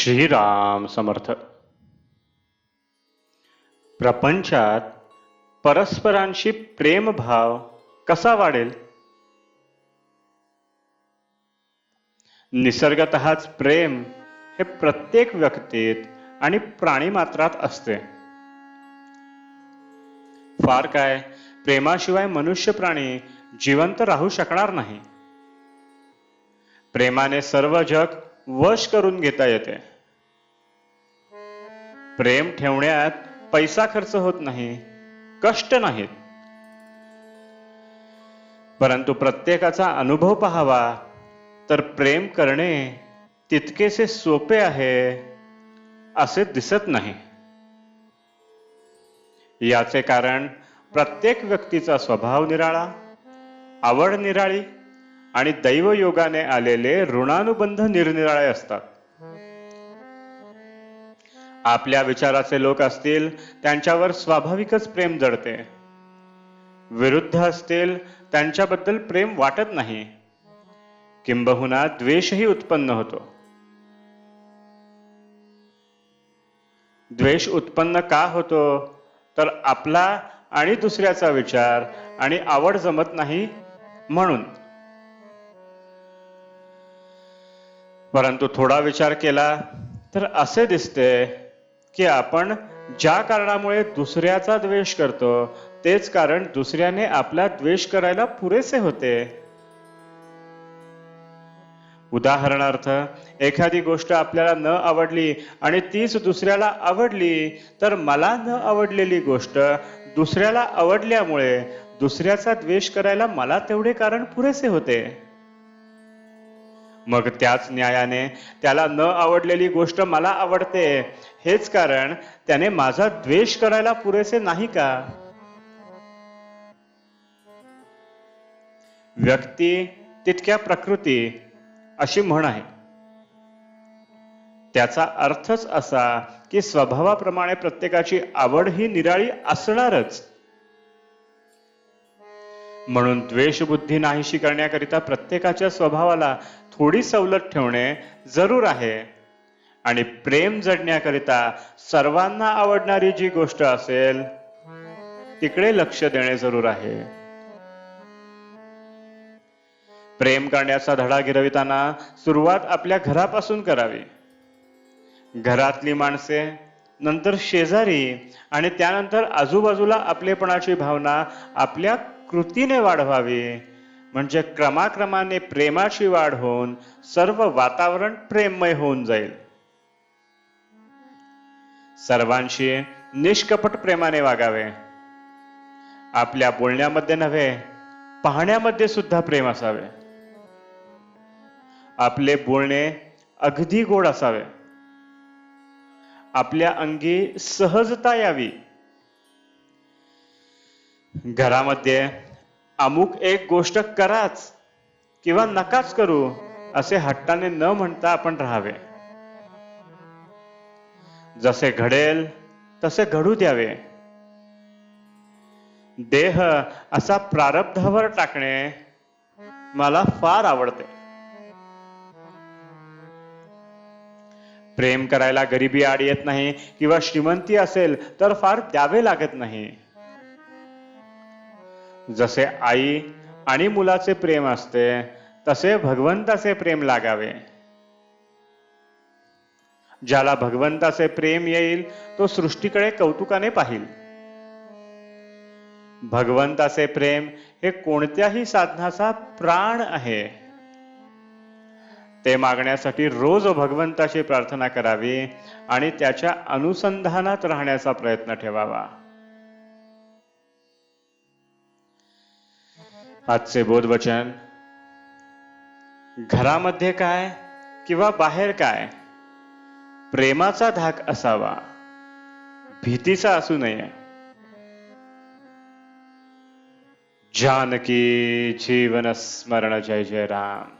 श्रीराम समर्थ. प्रपंचात परस्परांशी प्रेमभाव कसा वाढेल? निसर्गतःच प्रेम हे प्रत्येक व्यक्तीत आणि प्राणीमात्रात असते. फार काय, प्रेमाशिवाय मनुष्य प्राणी जिवंत राहू शकणार नाही. प्रेमाने सर्व जग वश करून घेता येते. प्रेम ठेवण्यात पैसा खर्च होत नाही, कष्ट नाहीत. परंतु प्रत्येकाचा अनुभव पाहावा तर प्रेम करणे तितकेसे सोपे आहे असे दिसत नाही. याचे कारण प्रत्येक व्यक्तीचा स्वभाव निराळा, आवड निराळी आणि दैवयोगाने आलेले ऋणानुबंध निरनिराळे असतात. आपल्या विचाराचे लोक असतील त्यांच्यावर स्वाभाविकच प्रेम जडते. विरुद्ध असतील त्यांच्याबद्दल प्रेम वाटत नाही, किंबहुना द्वेषही उत्पन्न होतो. द्वेष उत्पन्न का होतो तर आपला आणि दुसऱ्याचा विचार आणि आवड जमत नाही म्हणून. परंतु थोडा विचार केला तर असे दिसते की आपण ज्या कारणामुळे दुसऱ्याचा द्वेष करतो तेच कारण दुसऱ्याने आपला द्वेष करायला पुरेसे होते. उदाहरणार्थ, एखादी गोष्ट आपल्याला न आवडली आणि तीच दुसऱ्याला आवडली तर मला न आवडलेली गोष्ट दुसऱ्याला आवडल्यामुळे दुसऱ्याचा द्वेष करायला मला तेवढे कारण पुरेसे होते. मग त्याच न्यायाने त्याला न आवडलेली गोष्ट मला आवडते हेच कारण त्याने माझा द्वेष करायला पुरेसे नाही का? व्यक्ती तितक्या प्रकृती अशी म्हण आहे. त्याचा अर्थच असा की स्वभावाप्रमाणे प्रत्येकाची आवड ही निराळी असणारच. म्हणून द्वेषबुद्धी नाहीशी करण्याकरिता प्रत्येकाच्या स्वभावाला थोडी सवलत ठेवणे जरूर आहे आणि प्रेम जडण्याकरिता सर्वांना आवडणारी जी गोष्ट असेल तिकडे लक्ष देणे जरूर आहे. प्रेम करण्याचा धडा गिरविताना सुरुवात आपल्या घरापासून करावी. घरातली माणसे, नंतर शेजारी आणि त्यानंतर आजूबाजूला आपलेपणाची भावना आपल्या कृतीने वाढवावी. म्हणजे क्रमाक्रमाने प्रेमाची वाढ होऊन सर्व वातावरण प्रेममय होऊन जाईल. सर्वांशी निष्कपट प्रेमाने वागावे. आपल्या बोलण्यामध्ये नव्हे, पाहण्यामध्ये सुद्धा प्रेम असावे. आपले बोलणे अगदी गोड असावे. आपल्या अंगी सहजता यावी. घरामध्ये अमुक एक गोष्ट कराच किंवा नकाच करू असे हट्टाने न म्हणता आपण राहावे. जसे घडेल तसे घडू द्यावे. देह असा प्रारब्धावर टाकणे मला फार आवडते. प्रेम करायला गरिबी आड येत नाही किंवा श्रीमंती असेल तर फार द्यावे लागत नाही. जसे आई आणि मुलाचे प्रेम असते तसे भगवंताचे प्रेम लागावे. ज्याला भगवंताचे प्रेम येईल तो सृष्टीकडे कौतुकाने पाहिल. भगवंताचे प्रेम हे कोणत्याही साधनाचा प्राण आहे. ते मागण्यासाठी रोज भगवंताची प्रार्थना करावी आणि त्याच्या अनुसंधानात राहण्याचा प्रयत्न ठेवावा. आजचे बोधवचन: घरामध्ये काय किंवा बाहेर काय, प्रेमाचा धाक असावा, भीतीचा असू नये. जानकी जीवन स्मरण. जय जय राम.